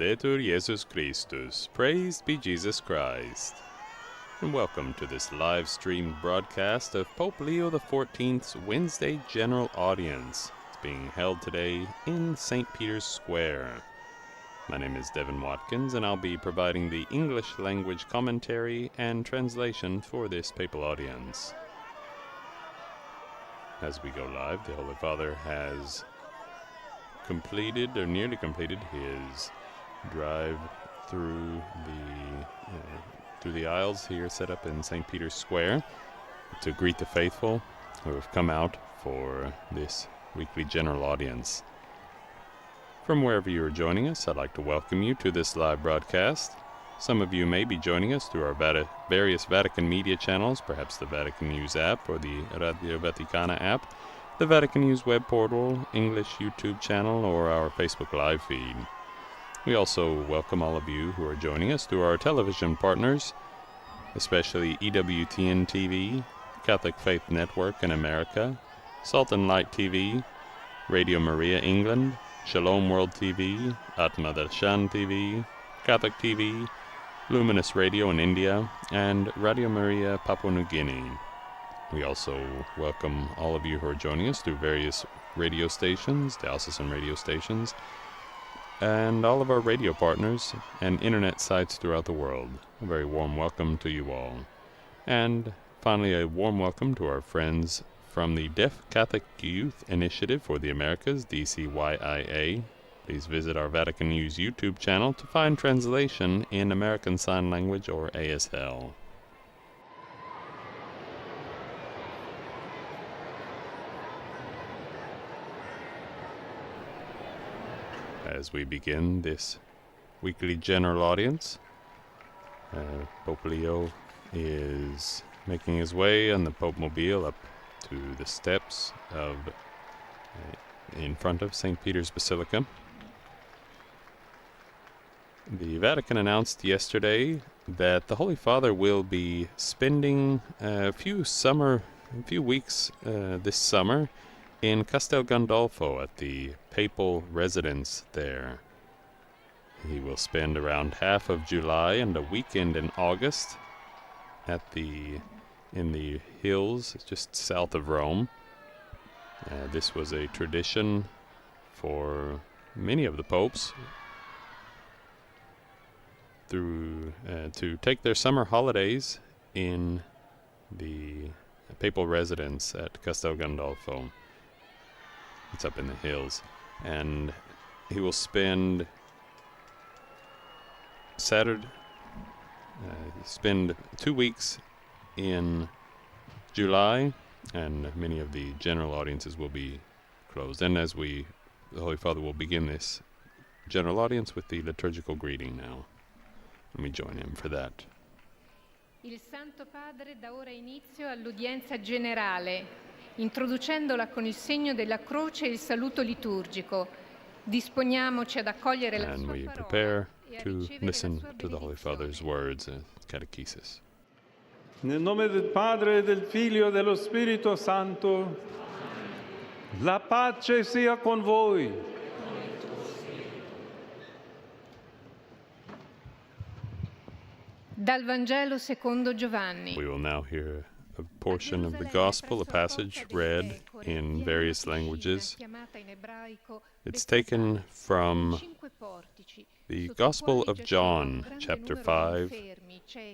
Laudetur Jesus Christus. Praised be Jesus Christ. And welcome to this live stream broadcast of Pope Leo XIV's Wednesday General Audience. It's being held today in St. Peter's Square. My name is Devin Watkins, and I'll be providing the English language commentary and translation for this papal audience. As we go live, the Holy Father has completed, or nearly completed, his drive through the aisles here set up in St. Peter's Square to greet the faithful who have come out for this weekly general audience. From wherever you are joining us, I'd like to welcome you to this live broadcast. Some of you may be joining us through our various Vatican media channels, perhaps the Vatican News app or the Radio Vaticana app, the Vatican News web portal, English YouTube channel, or our Facebook live feed. We also welcome all of you who are joining us through our television partners, especially EWTN TV, Catholic Faith Network in America, Salt and Light TV, Radio Maria England, Shalom World TV, Atma Darshan TV, Catholic TV, Luminous Radio in India, and Radio Maria Papua New Guinea. We also welcome all of you who are joining us through various radio stations, diocesan radio stations, and all of our radio partners and internet sites throughout the world. A very warm welcome to you all. And finally, a warm welcome to our friends from the Deaf Catholic Youth Initiative for the Americas, DCYIA. Please visit our Vatican News YouTube channel to find translation in American Sign Language or ASL. As we begin this weekly general audience, Pope Leo is making his way on the Pope Mobile up to the steps of in front of St. Peter's Basilica. The Vatican announced yesterday that the Holy Father will be spending a few weeks this summer in Castel Gandolfo at the papal residence there. He will spend around half of July and a weekend in August in the hills just south of Rome. This was a tradition for many of the popes to take their summer holidays in the papal residence at Castel Gandolfo. It's up in the hills, and he will spend spend 2 weeks in July, and many of the general audiences will be closed. And the Holy Father will begin this general audience with the liturgical greeting now. Let me join him for that. Il Santo Padre dà ora inizio all'udienza generale, introducendola con il segno della croce e il saluto liturgico. Disponiamoci ad accogliere la sua parola. And we prepare to listen to the Holy Father's words and catechesis. Nel nome del Padre, del Figlio e dello Spirito Santo, la pace sia con voi. Dal Vangelo secondo Giovanni. We will now hear a portion of the Gospel, a passage read in various languages. It's taken from the Gospel of John, chapter 5,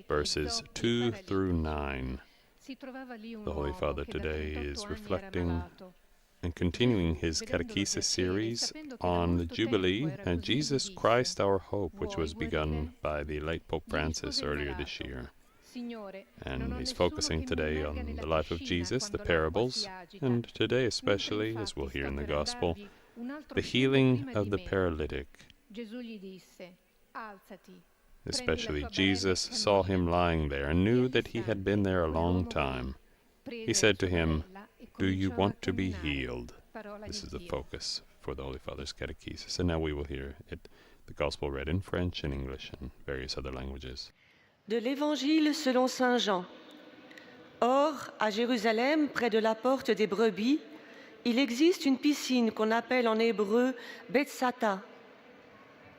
verses 2 through 9. The Holy Father today is reflecting and continuing his catechesis series on the Jubilee and Jesus Christ our Hope, which was begun by the late Pope Francis earlier this year. And he's focusing today on the life of Jesus, the parables, and today especially, as we'll hear in the Gospel, the healing of the paralytic. Especially Jesus saw him lying there and knew that he had been there a long time. He said to him, "Do you want to be healed?" This is the focus for the Holy Father's catechesis. And now we will hear the Gospel read in French and English and various other languages. De l'Évangile selon Saint Jean. Or, à Jérusalem, près de la porte des brebis, il existe une piscine qu'on appelle en hébreu Bethsata.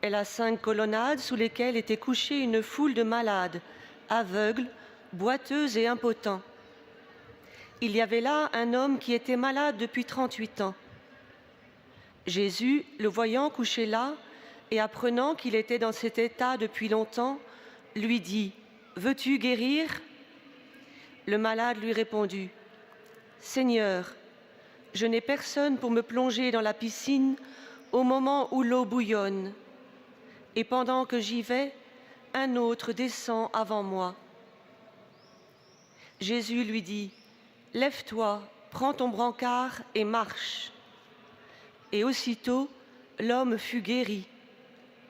Elle a 5 colonnades sous lesquelles était couchée une foule de malades, aveugles, boiteux et impotents. Il y avait là un homme qui était malade depuis 38 ans. Jésus, le voyant couché là et apprenant qu'il était dans cet état depuis longtemps, lui dit « Veux-tu guérir ?» Le malade lui répondit « Seigneur, je n'ai personne pour me plonger dans la piscine au moment où l'eau bouillonne. Et pendant que j'y vais, un autre descend avant moi. » Jésus lui dit « Lève-toi, prends ton brancard et marche. » Et aussitôt, l'homme fut guéri.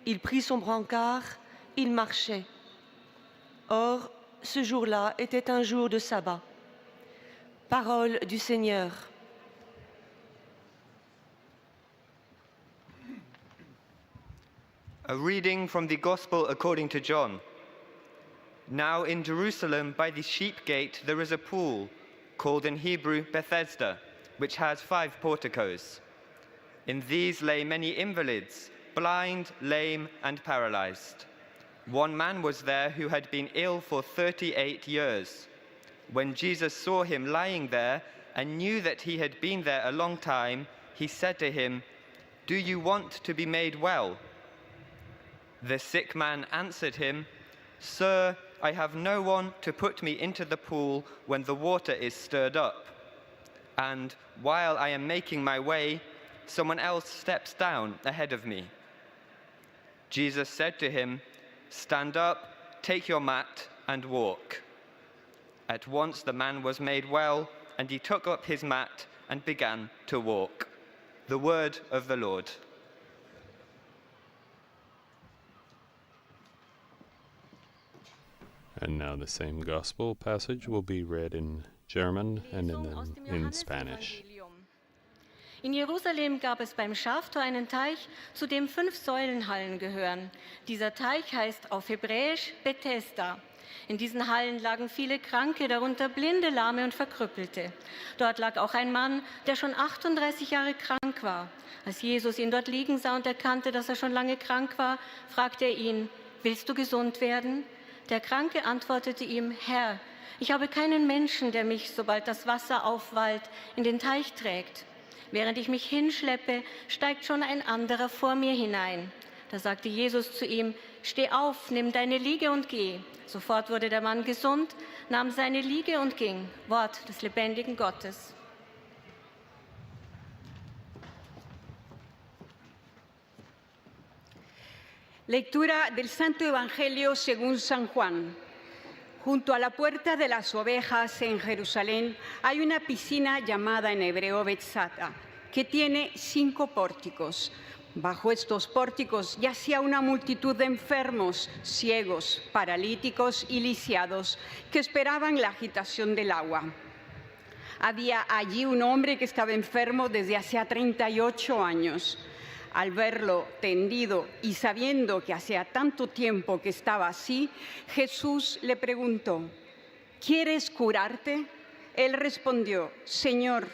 Il prit son brancard, il marchait. Or, ce jour-là était un jour de sabbat. Parole du Seigneur. A reading from the Gospel according to John. Now in Jerusalem by the sheep gate there is a pool, called in Hebrew Bethesda, which has 5 porticos. In these lay many invalids, blind, lame, and paralyzed. One man was there who had been ill for 38 years. When Jesus saw him lying there and knew that he had been there a long time, he said to him, "Do you want to be made well?" The sick man answered him, "Sir, I have no one to put me into the pool when the water is stirred up. And while I am making my way, someone else steps down ahead of me." Jesus said to him, "Stand up, take your mat, and walk." At once the man was made well, and he took up his mat and began to walk. The word of the Lord. And now the same gospel passage will be read in German and then in Spanish. In Jerusalem gab es beim Schaftor einen Teich, zu dem 5 Säulenhallen gehören. Dieser Teich heißt auf Hebräisch Bethesda. In diesen Hallen lagen viele Kranke, darunter Blinde, Lahme und Verkrüppelte. Dort lag auch ein Mann, der schon 38 Jahre krank war. Als Jesus ihn dort liegen sah und erkannte, dass er schon lange krank war, fragte er ihn: "Willst du gesund werden?" Der Kranke antwortete ihm: "Herr, ich habe keinen Menschen, der mich, sobald das Wasser aufwallt, in den Teich trägt. Während ich mich hinschleppe, steigt schon ein anderer vor mir hinein." Da sagte Jesus zu ihm: "Steh auf, nimm deine Liege und geh." Sofort wurde der Mann gesund, nahm seine Liege und ging. Wort des lebendigen Gottes. Lectura del Santo Evangelio según San Juan. Junto a la puerta de las ovejas en Jerusalén hay una piscina llamada en hebreo Bethesda, que tiene 5 pórticos. Bajo estos pórticos yacía una multitud de enfermos, ciegos, paralíticos y lisiados que esperaban la agitación del agua. Había allí un hombre que estaba enfermo desde hacía 38 años. Al verlo tendido y sabiendo que hacía tanto tiempo que estaba así, Jesús le preguntó: ¿quieres curarte? Él respondió: Señor,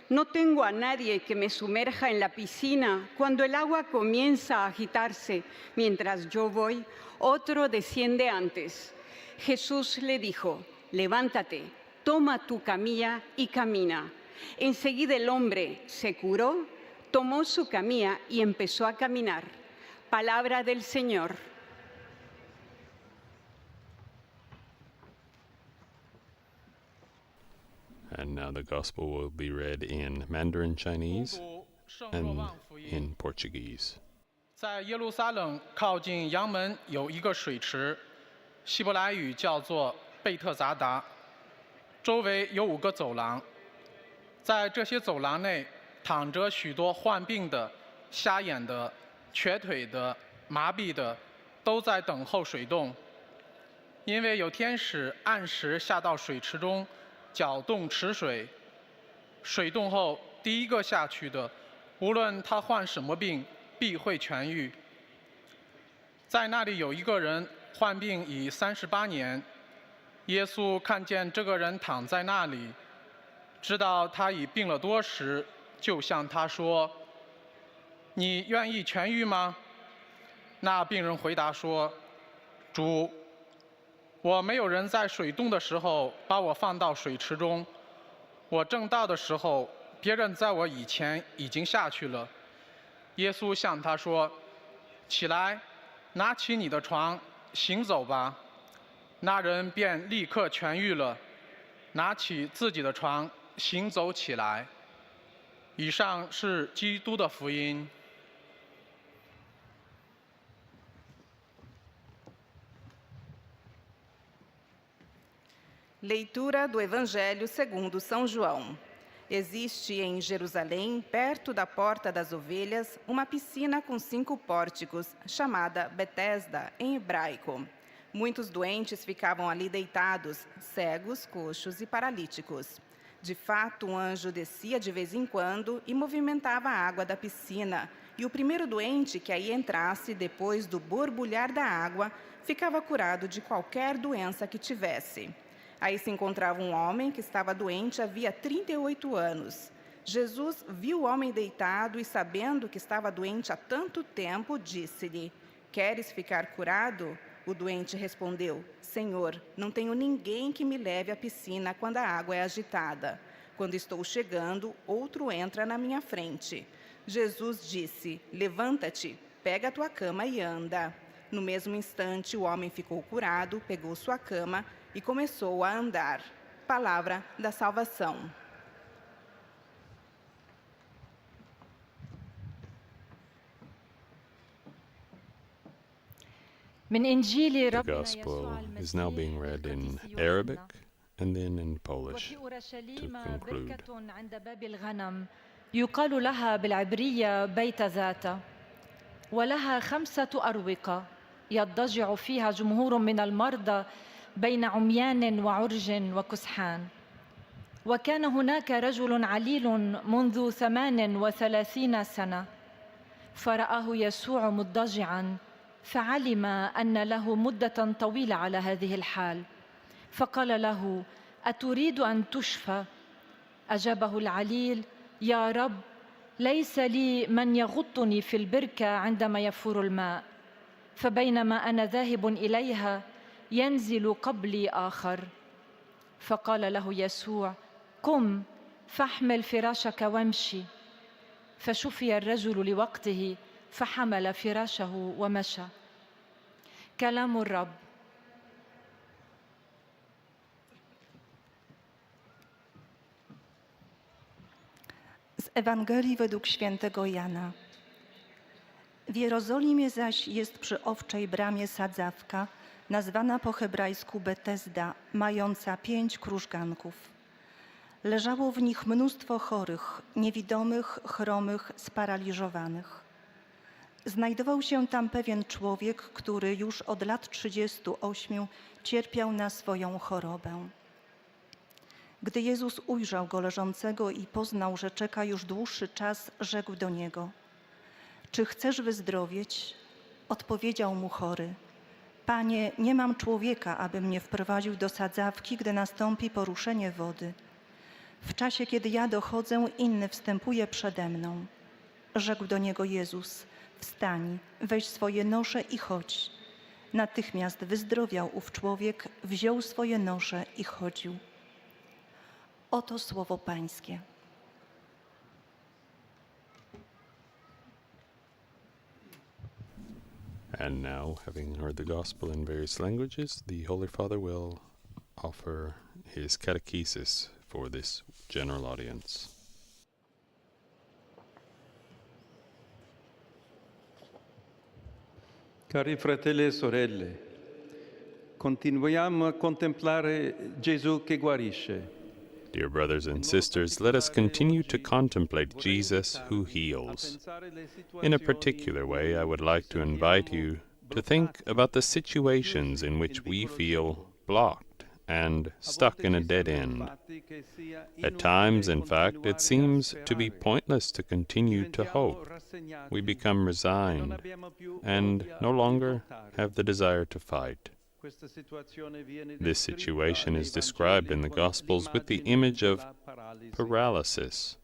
no tengo a nadie que me sumerja en la piscina. Cuando el agua comienza a agitarse mientras yo voy, otro desciende antes. Jesús le dijo: levántate, toma tu camilla y camina. Enseguida el hombre se curó, tomó su camilla y empezó a caminar. Palabra del Señor. And now the gospel will be read in Mandarin Chinese and in Portuguese. 在耶路撒冷靠近阳门有一个水池，希伯来语叫做贝特杂达，周围有5个走廊。在这些走廊内躺着许多患病的、瞎眼的、瘸腿的、麻痹的，都在等候水动。因为有天使按时下到水池中，搅动池水。水动后，第一个下去的，无论他患什么病，必会痊愈。在那里有一个人患病已38年，耶稣看见这个人躺在那里，知道他已病了多时，就向他说：“你愿意痊愈吗？”那病人回答说：“主，我没有人在水冻的时候把我放到水池中，我正到的时候，别人在我以前已经下去了。”耶稣向他说：“起来，拿起你的床，行走吧。”那人便立刻痊愈了，拿起自己的床，行走起来。以上是基督的福音。Leitura do Evangelho segundo São João. Existe em Jerusalém, perto da Porta das Ovelhas, uma piscina com 5 pórticos, chamada Betesda, em hebraico. Muitos doentes ficavam ali deitados, cegos, coxos e paralíticos. De fato, um anjo descia de vez em quando e movimentava a água da piscina, e o primeiro doente que aí entrasse, depois do borbulhar da água, ficava curado de qualquer doença que tivesse. Aí se encontrava um homem que estava doente havia 38 anos. Jesus viu o homem deitado e, sabendo que estava doente há tanto tempo, disse-lhe: "Queres ficar curado?" O doente respondeu: "Senhor, não tenho ninguém que me leve à piscina quando a água é agitada. Quando estou chegando, outro entra na minha frente." Jesus disse: "Levanta-te, pega a tua cama e anda." No mesmo instante, o homem ficou curado, pegou sua cama e começou a andar. Palavra da salvação. The Gospel is now being read in Arabic and then in Polish to conclude. يقال لها بالعبرية بيت ذات، ولها 5 أروقة يضجع فيها جمهور من المرضى بين عميان وعرج وكسحان. وكان هناك رجل عليل منذ 38 سنة، فرآه يسوع مضجعاً، فعلم أن له مدة طويلة على هذه الحال، فقال له: أتريد أن تشفى؟ أجابه العليل: يا رب، ليس لي من يغطني في البركة عندما يفور الماء، فبينما أنا ذاهب إليها ينزل قبلي آخر. فقال له يسوع: قم فاحمل فراشك وامشي. فشفي الرجل لوقته، فحمل فراشه ومشى. كلام الرب. Z Ewangelii według świętego Jana. W Jerozolimie zaś jest przy Owczej Bramie sadzawka, nazwana po hebrajsku Betesda, mająca 5 krużganków. Leżało w nich mnóstwo chorych, niewidomych, chromych, sparaliżowanych. Znajdował się tam pewien człowiek, który już od lat 38 cierpiał na swoją chorobę. Gdy Jezus ujrzał go leżącego i poznał, że czeka już dłuższy czas, rzekł do niego: Czy chcesz wyzdrowieć? Odpowiedział mu chory: Panie, nie mam człowieka, aby mnie wprowadził do sadzawki, gdy nastąpi poruszenie wody. W czasie, kiedy ja dochodzę, inny wstępuje przede mną. Rzekł do niego Jezus: Wstań, weź swoje nosze i chodź. Natychmiast wyzdrowiał ów człowiek, wziął swoje nosze i chodził. Oto słowo Pańskie. And now, having heard the Gospel in various languages, the Holy Father will offer his catechesis for this general audience. Cari fratelli e sorelle, continuiamo a contemplare Gesù che guarisce. Dear brothers and sisters, let us continue to contemplate Jesus who heals. In a particular way, I would like to invite you to think about the situations in which we feel blocked and stuck in a dead end. At times, in fact, it seems to be pointless to continue to hope. We become resigned and no longer have the desire to fight. This situation is described in the Gospels with the image of paralysis.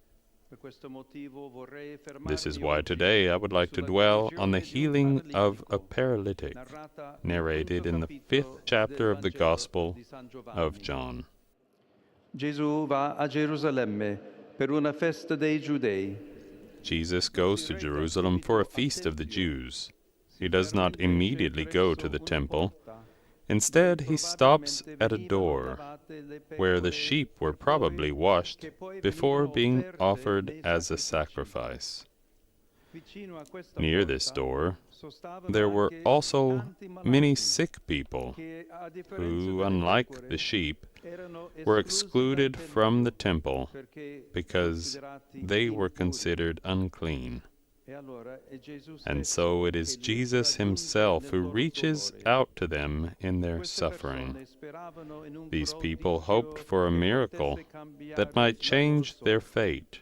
This is why today I would like to dwell on the healing of a paralytic, narrated in the 5th chapter of the Gospel of John. Gesù va a Gerusalemme per una festa dei Giudei. Jesus goes to Jerusalem for a feast of the Jews. He does not immediately go to the temple. Instead, he stops at a door where the sheep were probably washed before being offered as a sacrifice. Near this door, there were also many sick people who, unlike the sheep, were excluded from the temple because they were considered unclean. And so it is Jesus himself who reaches out to them in their suffering. These people hoped for a miracle that might change their fate.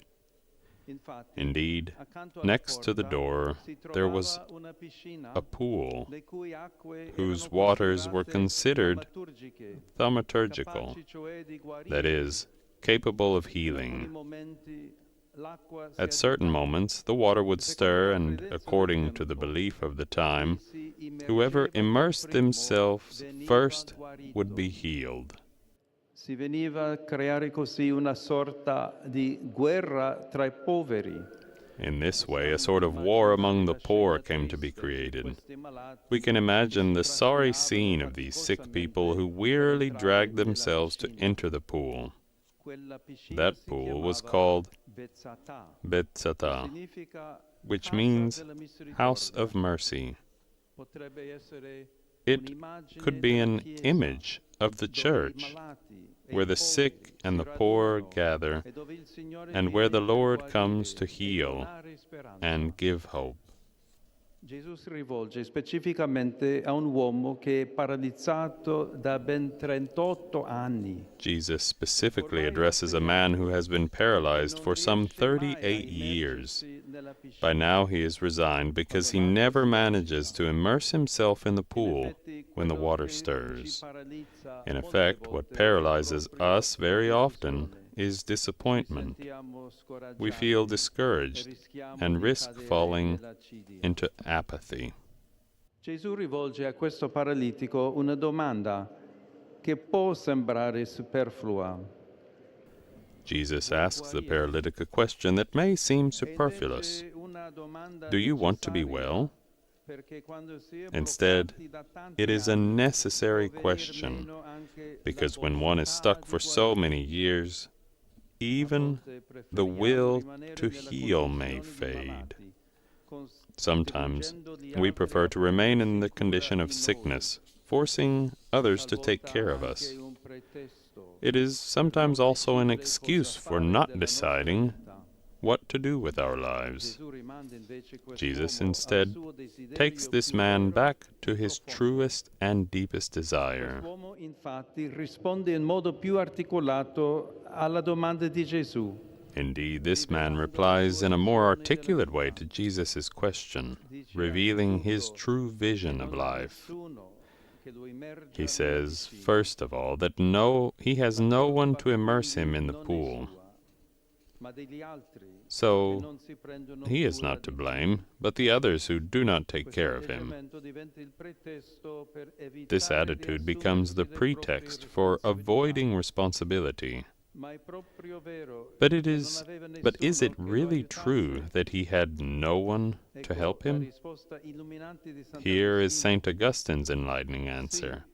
Indeed, next to the door there was a pool whose waters were considered thaumaturgical, that is, capable of healing. At certain moments, the water would stir, and according to the belief of the time, whoever immersed themselves first would be healed. Si veniva a creare così una sorta di guerra tra I poveri. In this way, a sort of war among the poor came to be created. We can imagine the sorry scene of these sick people who wearily dragged themselves to enter the pool. That pool was called Bethzatha, which means house of mercy. It could be an image of the church, where the sick and the poor gather, and where the Lord comes to heal and give hope. Gesù si rivolge specificamente a un uomo che è paralizzato da ben 38 anni. Jesus specifically addresses a man who has been paralyzed for some 38 years. By now he is resigned because he never manages to immerse himself in the pool when the water stirs. In effect, what paralyzes us very often is disappointment. We feel discouraged and risk falling into apathy. Gesù rivolge a questo paralitico una domanda che può sembrare superflua. Jesus asks the paralytic a question that may seem superfluous. Do you want to be well? Instead, it is a necessary question, because when one is stuck for so many years, even the will to heal may fade. Sometimes we prefer to remain in the condition of sickness, forcing others to take care of us. It is sometimes also an excuse for not deciding what to do with our lives. Jesus instead takes this man back to his truest and deepest desire. L'uomo infatti risponde in modo più articolato alla domanda di Gesù. Indeed, this man replies in a more articulate way to Jesus' question, revealing his true vision of life. He says, first of all, that he has no one to immerse him in the pool. So he is not to blame, but the others who do not take care of him. This attitude becomes the pretext for avoiding responsibility. But is it really true that he had no one to help him? Here is St. Augustine's enlightening answer.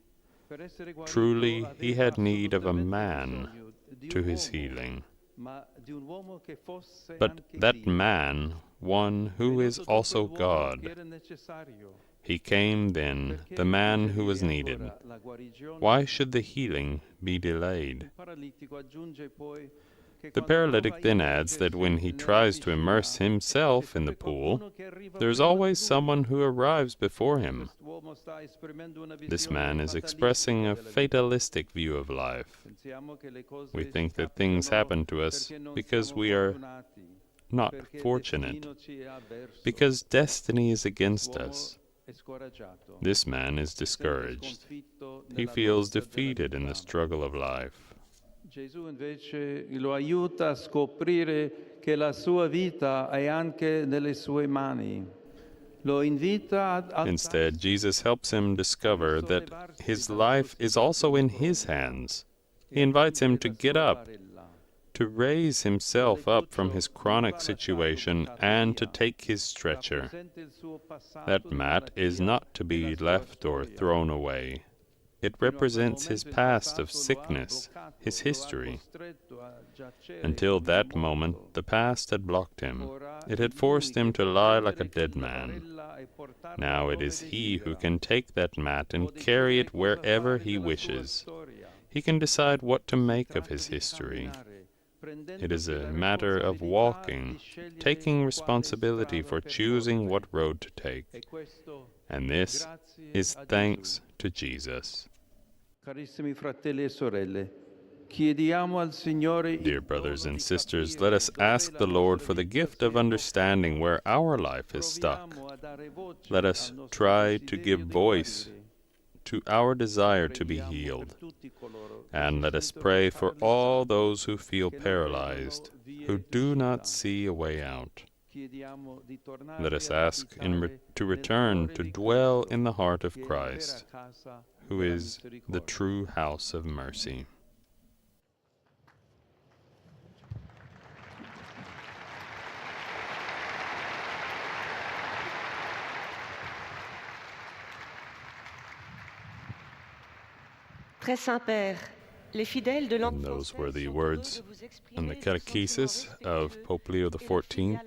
Truly, he had need of a man to his healing. But that man, one who is also God. He came then, the man who was needed. Why should the healing be delayed? The paralytic then adds that when he tries to immerse himself in the pool, there is always someone who arrives before him. This man is expressing a fatalistic view of life. We think that things happen to us because we are not fortunate, because destiny is against us. This man is discouraged. He feels defeated in the struggle of life. Gesù invece lo aiuta a scoprire che la sua vita è anche nelle sue mani. Lo invita ad Instead, Jesus helps him discover that his life is also in his hands. He invites him to get up, to raise himself up from his chronic situation, and to take his stretcher. That mat is not to be left or thrown away. It represents his past of sickness, his history. Until that moment, the past had blocked him. It had forced him to lie like a dead man. Now it is he who can take that mat and carry it wherever he wishes. He can decide what to make of his history. It is a matter of walking, taking responsibility for choosing what road to take. And this is thanks to Jesus. Carissimi fratelli e sorelle, chiediamo al Signore. Dear brothers and sisters, let us ask the Lord for the gift of understanding where our life is stuck. Let us try to give voice to our desire to be healed. And let us pray for all those who feel paralyzed, who do not see a way out. Let us ask to return to dwell in the heart of Christ, who is the true house of mercy. Très Saint-Père, les fidèles de And those were the words in the catechesis of Pope Leo XIV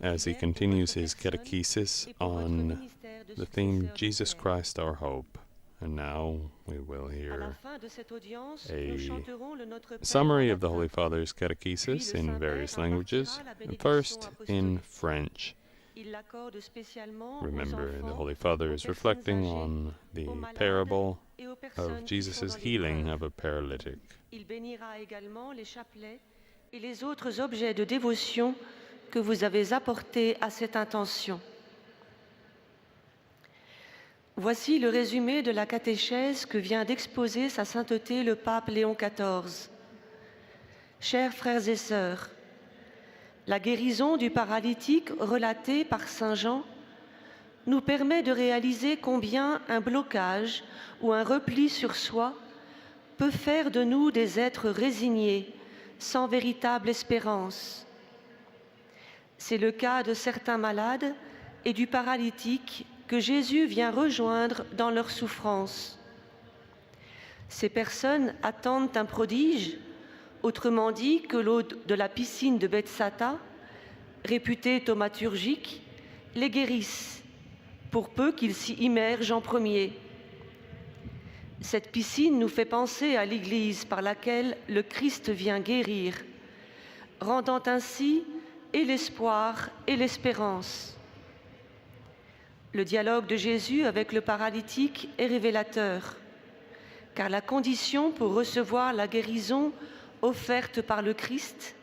as he continues his catechesis on the theme Jesus Christ our hope. And now we will hear a summary of the Holy Father's catechesis in various languages, first in French. Remember, the Holy Father is reflecting on the parable of Jesus' healing of a paralytic. Il bénira également les chapelets et les autres objets de dévotion que vous avez apportés à cette intention. Voici le résumé de la catéchèse que vient d'exposer Sa Sainteté le Pape Léon XIV. Chers frères et sœurs, la guérison du paralytique relatée par Saint Jean nous permet de réaliser combien un blocage ou un repli sur soi peut faire de nous des êtres résignés, sans véritable espérance. C'est le cas de certains malades et du paralytique que Jésus vient rejoindre dans leur souffrance. Ces personnes attendent un prodige, autrement dit que l'eau de la piscine de Bethsata, réputée thaumaturgique, les guérisse, pour peu qu'ils s'y immergent en premier. Cette piscine nous fait penser à l'Église par laquelle le Christ vient guérir, rendant ainsi et l'espoir et l'espérance. Le dialogue de Jésus avec le paralytique est révélateur, car la condition pour recevoir la guérison offerte par le Christ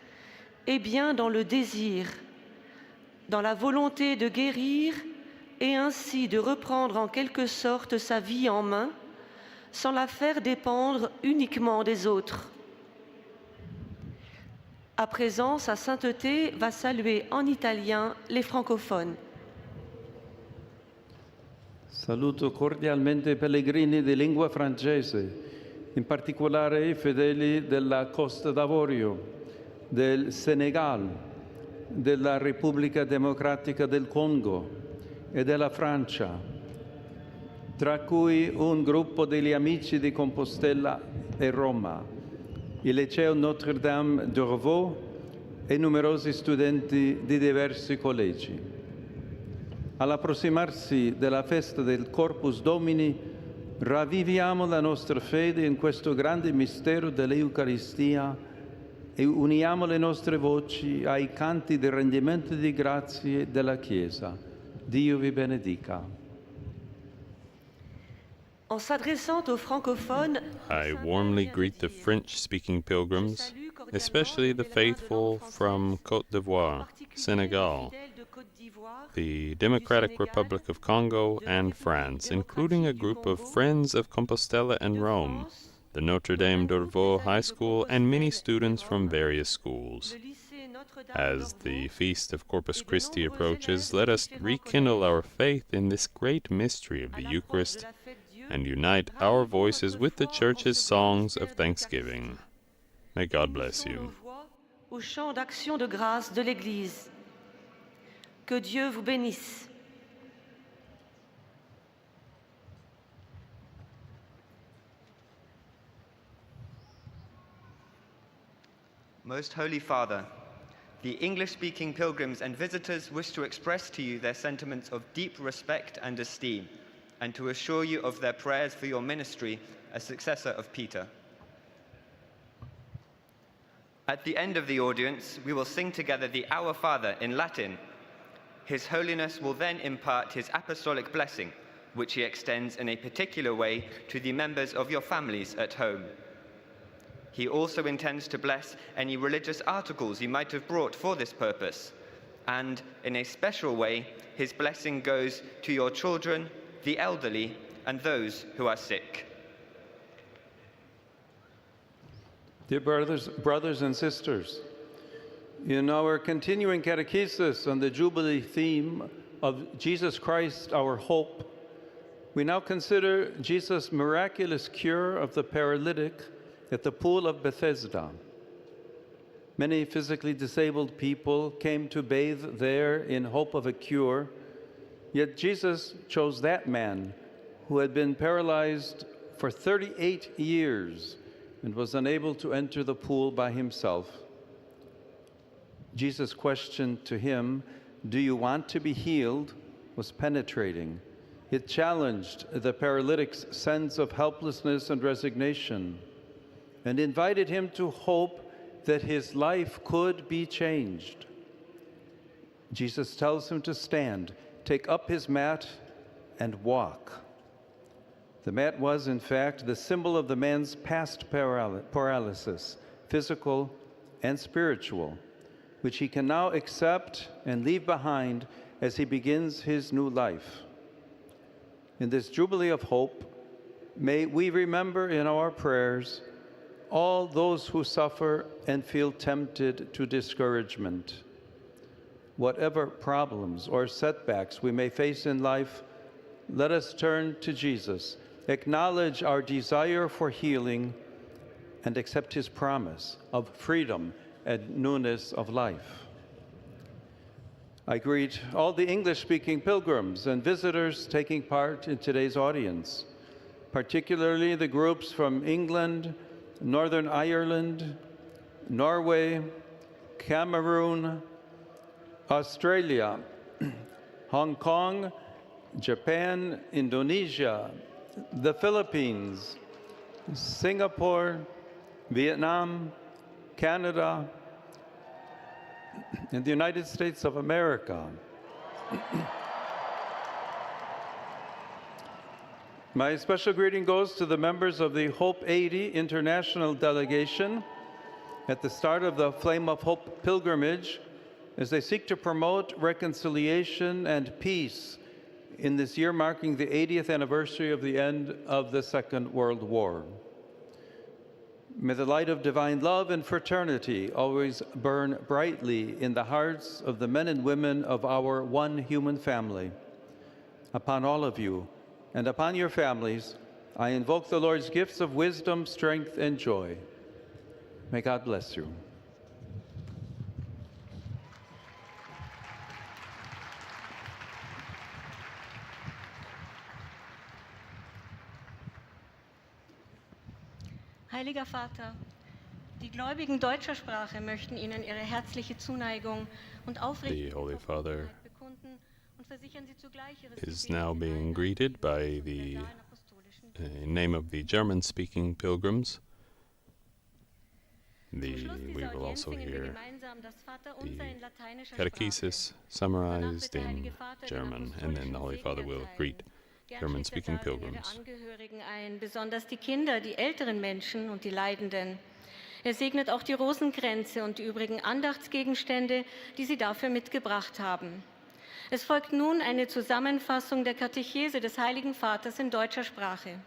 est bien dans le désir, dans la volonté de guérir et ainsi de reprendre en quelque sorte sa vie en main, sans la faire dépendre uniquement des autres. À présent, Sa Sainteté va saluer en italien les francophones. Saluto cordialmente i pellegrini di lingua francese, in particolare i fedeli della Costa d'Avorio, del Senegal, della Repubblica Democratica del Congo e della Francia, tra cui un gruppo degli Amici di Compostela e Roma, il Liceo Notre-Dame de Revaux e numerosi studenti di diversi collegi. All'approssimarsi della festa del Corpus Domini, ravviviamo la nostra fede in questo grande mistero dell'Eucaristia e uniamo le nostre voci ai canti di rendimento di grazie della Chiesa. Dio vi benedica. En s'adressant aux francophones, I warmly greet the French-speaking pilgrims, especially the faithful from Côte d'Ivoire, Senegal, the Democratic Republic of Congo, and France, including a group of Friends of Compostela and Rome, the Notre Dame d'Orvaux High School, and many students from various schools. As the Feast of Corpus Christi approaches, let us rekindle our faith in this great mystery of the Eucharist and unite our voices with the Church's songs of thanksgiving. May God bless you. Au chant d'action de grâce de l'Église. Que Dieu vous bénisse. Most Holy Father, the English-speaking pilgrims and visitors wish to express to you their sentiments of deep respect and esteem, and to assure you of their prayers for your ministry as successor of Peter. At the end of the audience, we will sing together the Our Father in Latin. His Holiness will then impart his apostolic blessing, which he extends in a particular way to the members of your families at home. He also intends to bless any religious articles you might have brought for this purpose. And in a special way, his blessing goes to your children, the elderly, and those who are sick. Dear brothers and sisters, in our continuing catechesis on the Jubilee theme of Jesus Christ, our hope, we now consider Jesus' miraculous cure of the paralytic at the pool of Bethesda. Many physically disabled people came to bathe there in hope of a cure, yet Jesus chose that man who had been paralyzed for 38 years and was unable to enter the pool by himself. Jesus' question to him, "Do you want to be healed?" was penetrating. It challenged the paralytic's sense of helplessness and resignation, and invited him to hope that his life could be changed. Jesus tells him to stand, take up his mat, and walk. The mat was, in fact, the symbol of the man's past paralysis, physical and spiritual, which he can now accept and leave behind as he begins his new life. In this Jubilee of Hope, may we remember in our prayers all those who suffer and feel tempted to discouragement. Whatever problems or setbacks we may face in life, let us turn to Jesus, acknowledge our desire for healing, and accept his promise of freedom and newness of life. I greet all the English-speaking pilgrims and visitors taking part in today's audience, particularly the groups from England, Northern Ireland, Norway, Cameroon, Australia, Hong Kong, Japan, Indonesia, the Philippines, Singapore, Vietnam, Canada, and the United States of America. My special greeting goes to the members of the Hope 80 International Delegation at the start of the Flame of Hope pilgrimage as they seek to promote reconciliation and peace in this year marking the 80th anniversary of the end of the Second World War. May the light of divine love and fraternity always burn brightly in the hearts of the men and women of our one human family. Upon all of you, and upon your families, I invoke the Lord's gifts of wisdom, strength, and joy. May God bless you. Heiliger Vater, die Gläubigen deutscher Sprache möchten Ihnen ihre herzliche Zuneigung und aufrichtige Verbunden bekunden und versichern Sie zugleich Ihre is now being greeted by the name of the German-speaking pilgrims. We will also hear the catechesis summarized in German, and then the Holy Father will greet German-speaking pilgrims. Angehörigen ein, besonders die Kinder, die älteren Menschen und die Leidenden. Er segnet auch die Rosenkränze und die übrigen Andachtsgegenstände, die Sie dafür mitgebracht haben. Es folgt nun eine Zusammenfassung der Katechese des Heiligen Vaters in deutscher Sprache.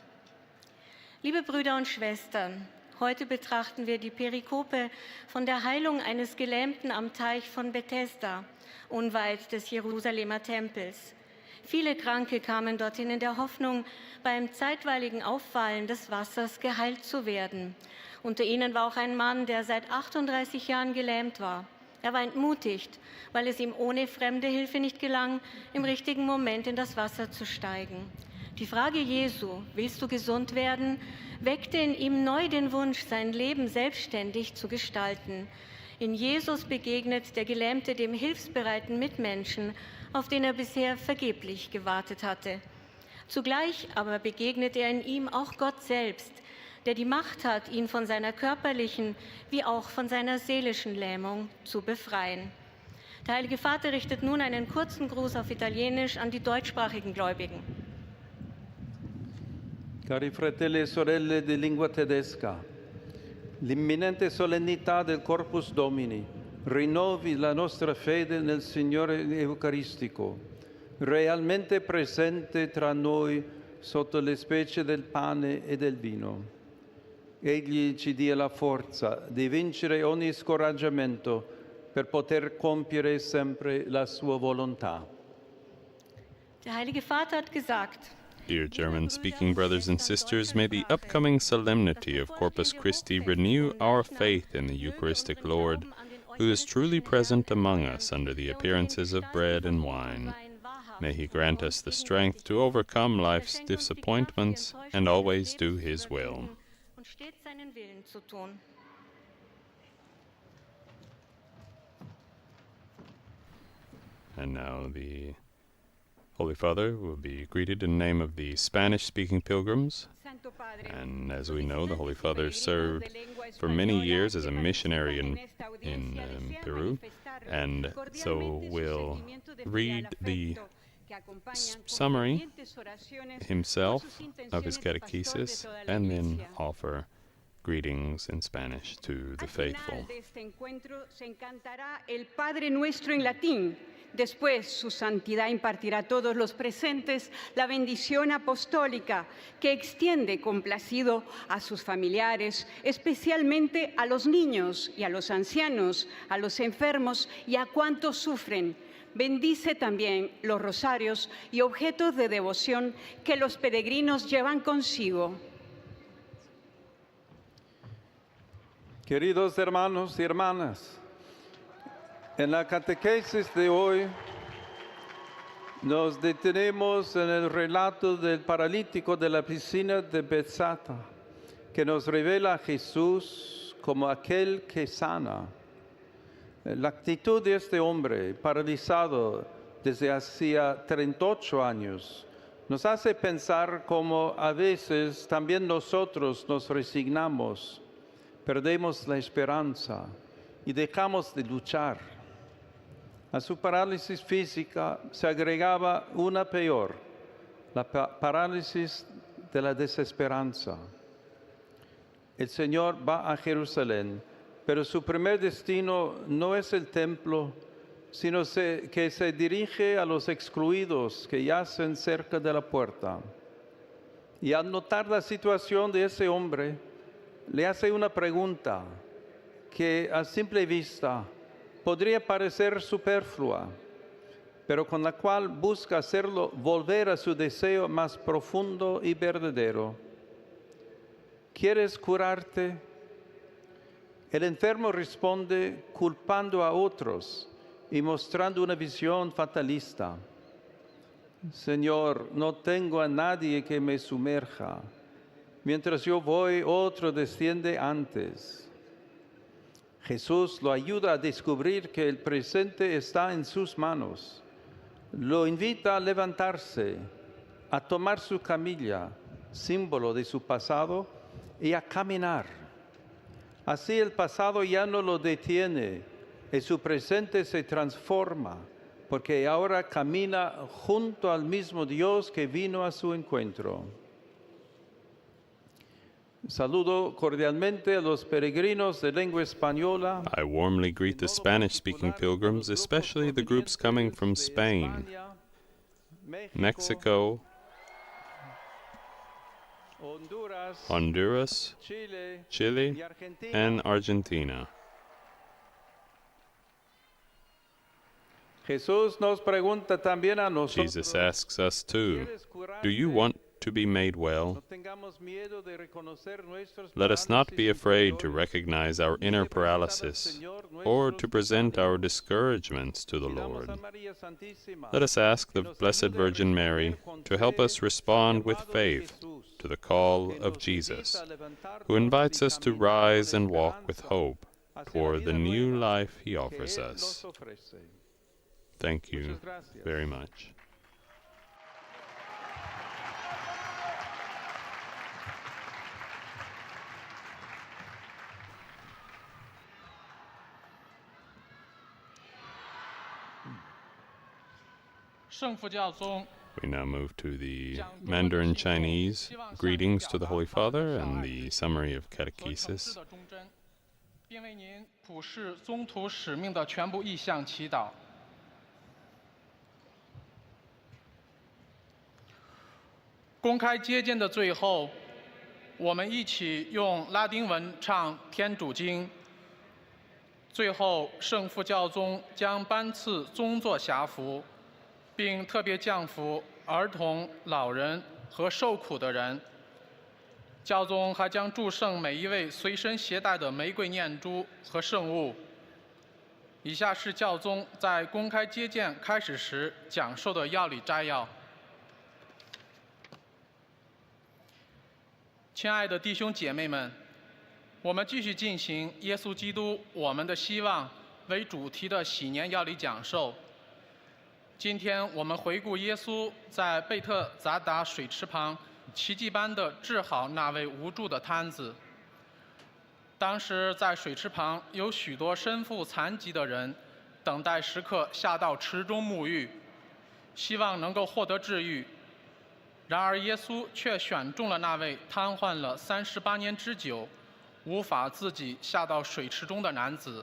Liebe Brüder und Schwestern, heute betrachten wir die Perikope von der Heilung eines Gelähmten am Teich von Bethesda, unweit des Jerusalemer Tempels. Viele Kranke kamen dorthin in der Hoffnung, beim zeitweiligen Auffallen des Wassers geheilt zu werden. Unter ihnen war auch ein Mann, der seit 38 Jahren gelähmt war. Er war entmutigt, weil es ihm ohne fremde Hilfe nicht gelang, im richtigen Moment in das Wasser zu steigen. Die Frage Jesu, willst du gesund werden, weckte in ihm neu den Wunsch, sein Leben selbstständig zu gestalten. In Jesus begegnet der Gelähmte dem hilfsbereiten Mitmenschen, auf den er bisher vergeblich gewartet hatte. Zugleich aber begegnet er in ihm auch Gott selbst, der die Macht hat, ihn von seiner körperlichen wie auch von seiner seelischen Lähmung zu befreien. Der Heilige Vater richtet nun einen kurzen Gruß auf Italienisch an die deutschsprachigen Gläubigen. Cari fratelli e sorelle di lingua tedesca, l'imminente solennità del Corpus Domini rinnovi la nostra fede nel Signore Eucaristico, realmente presente tra noi sotto le specie del pane e del vino. Egli ci dia la forza di vincere ogni scoraggiamento per poter compiere sempre la sua volontà. Der Heilige Vater hat gesagt: Dear German-speaking brothers and sisters, may the upcoming solemnity of Corpus Christi renew our faith in the Eucharistic Lord, who is truly present among us under the appearances of bread and wine. May he grant us the strength to overcome life's disappointments and always do his will. And now the Holy Father will be greeted in the name of the Spanish-speaking pilgrims. And as we know, the Holy Father served for many years as a missionary in Peru. And so we'll read the summary himself of his catechesis and then offer greetings in Spanish to the faithful. Al final de este encuentro se encantará el Padre Nuestro en latín. Después, su santidad impartirá a todos los presentes la bendición apostólica que extiende complacido a sus familiares, especialmente a los niños y a los ancianos, a los enfermos y a cuantos sufren. Bendice también los rosarios y objetos de devoción que los peregrinos llevan consigo. Queridos hermanos y hermanas, en la catequesis de hoy nos detenemos en el relato del paralítico de la piscina de Bethsaida, que nos revela a Jesús como aquel que sana. La actitud de este hombre paralizado desde hacía 38 años nos hace pensar cómo a veces también nosotros nos resignamos, perdemos la esperanza y dejamos de luchar. A su parálisis física se agregaba una peor, la parálisis de la desesperanza. El Señor va a Jerusalén, pero su primer destino no es el templo, sino que se dirige a los excluidos que yacen cerca de la puerta. Y al notar la situación de ese hombre, le hace una pregunta que a simple vista podría parecer superflua, pero con la cual busca hacerlo volver a su deseo más profundo y verdadero. ¿Quieres curarte? El enfermo responde culpando a otros y mostrando una visión fatalista. Señor, no tengo a nadie que me sumerja. Mientras yo voy, otro desciende antes. Jesús lo ayuda a descubrir que el presente está en sus manos. Lo invita a levantarse, a tomar su camilla, símbolo de su pasado, y a caminar. Así el pasado ya no lo detiene y su presente se transforma, porque ahora camina junto al mismo Dios que vino a su encuentro. Saludo cordialmente a los peregrinos de lengua española. I warmly greet the Spanish-speaking pilgrims, especially the groups coming from Spain, Mexico, Honduras, Chile, and Argentina. Jesus nos pregunta también a nosotros. Jesus asks us too, do you want to be made well? Let us not be afraid to recognize our inner paralysis or to present our discouragements to the Lord. Let us ask the Blessed Virgin Mary to help us respond with faith to the call of Jesus, who invites us to rise and walk with hope toward the new life he offers us. Thank you very much. We now move to the Mandarin Chinese greetings to the Holy Father and the summary of catechesis. 并为您普世宗徒使命的全部意向祈祷。公开接见的最后，我们一起用拉丁文唱天主经。最后，圣父教宗将颁赐宗座辖服，并特别降服儿童、老人和受苦的人。教宗还将祝圣每一位随身携带的玫瑰念珠和圣物。以下是教宗在公开接见开始时讲授的要理摘要。亲爱的弟兄姐妹们，我们继续进行耶稣基督我们的希望为主题的喜年要理讲授。今天我们回顾耶稣在贝特杂达水池旁奇迹般地治好那位无助的瘫子。当时在水池旁有许多身负残疾的人等待时刻下到池中沐浴，希望能够获得治愈。然而耶稣却选中了那位瘫痪了38年之久无法自己下到水池中的男子。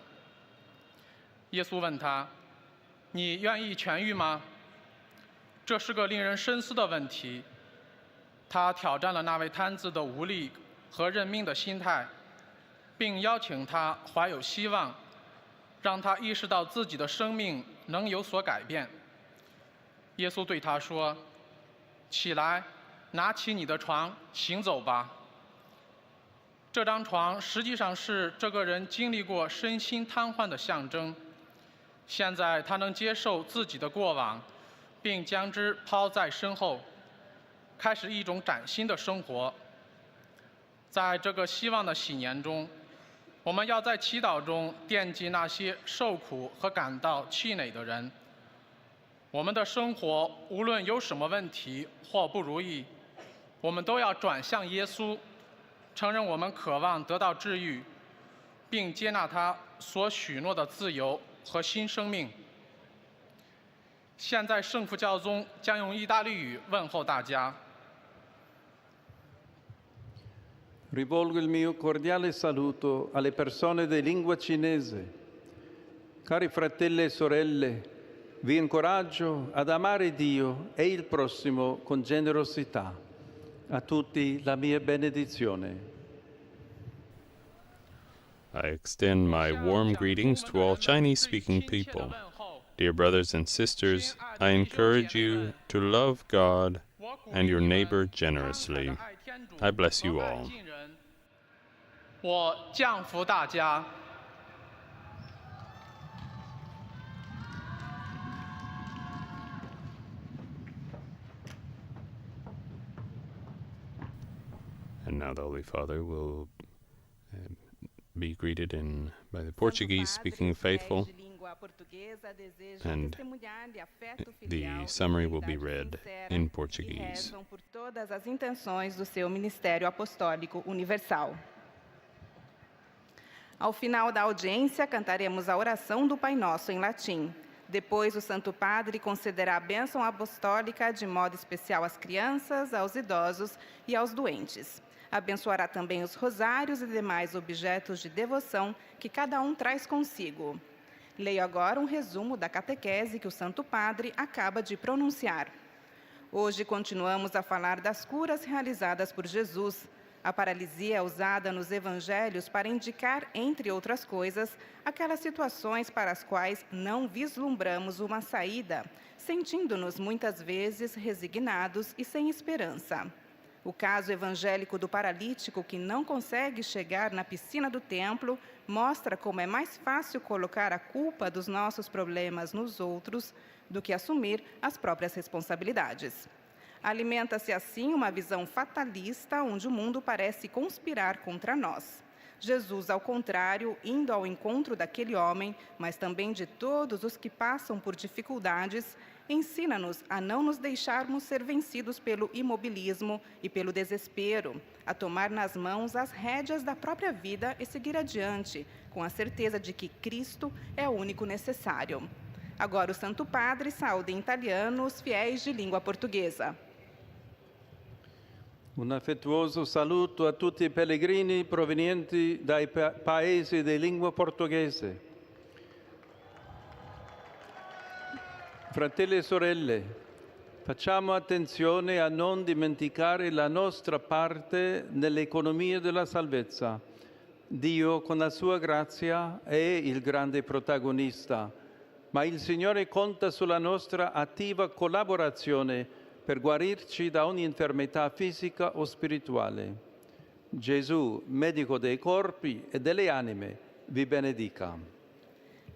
耶稣问他，你愿意痊愈吗？这是个令人深思的问题。他挑战了那位瘫子的无力和认命的心态，并邀请他怀有希望，让他意识到自己的生命能有所改变。耶稣对他说，起来，拿起你的床，行走吧。这张床实际上是这个人经历过身心瘫痪的象征。现在他能接受自己的过往，并将之抛在身后，开始一种崭新的生活。在这个希望的喜年中，我们要在祈祷中惦记那些受苦和感到气馁的人。我们的生活无论有什么问题或不如意，我们都要转向耶稣，承认我们渴望得到治愈，并接纳他所许诺的自由和新生命。现在圣父教宗将用意大利语问候大家。Rivolgo il mio cordiale saluto alle persone di lingua cinese. Cari fratelli e sorelle, vi incoraggio ad amare Dio e il prossimo con generosità. A tutti la mia benedizione. I extend my warm greetings to all Chinese-speaking people. Dear brothers and sisters, I encourage you to love God and your neighbor generously. I bless you all. 我降服大家。And now the Holy Father will be greeted by the Portuguese-speaking faithful, and the summary will be read in Portuguese. Por todas as intenções do seu ministério apostólico universal. Ao final da audiência, cantaremos a oração do Pai Nosso em latim. Depois, o Santo Padre concederá a bênção apostólica de modo especial às crianças, aos idosos e aos doentes. Abençoará também os rosários e demais objetos de devoção que cada um traz consigo. Leio agora um resumo da catequese que o Santo Padre acaba de pronunciar. Hoje continuamos a falar das curas realizadas por Jesus. A paralisia é usada nos evangelhos para indicar, entre outras coisas, aquelas situações para as quais não vislumbramos uma saída, sentindo-nos muitas vezes resignados e sem esperança. O caso evangélico do paralítico que não consegue chegar na piscina do templo mostra como é mais fácil colocar a culpa dos nossos problemas nos outros do que assumir as próprias responsabilidades. Alimenta-se assim uma visão fatalista onde o mundo parece conspirar contra nós. Jesus, ao contrário, indo ao encontro daquele homem, mas também de todos os que passam por dificuldades, ensina-nos a não nos deixarmos ser vencidos pelo imobilismo e pelo desespero, a tomar nas mãos as rédeas da própria vida e seguir adiante, com a certeza de que Cristo é o único necessário. Agora o Santo Padre saúde em italiano os fiéis de língua portuguesa. Un affettuoso saluto a tutti i pellegrini provenienti dai paesi di lingua portoghese. Fratelli e sorelle, facciamo attenzione a non dimenticare la nostra parte nell'economia della salvezza. Dio, con la sua grazia, è il grande protagonista, ma il Signore conta sulla nostra attiva collaborazione per guarirci da ogni infermità fisica o spirituale. Gesù, medico dei corpi e delle anime, vi benedica.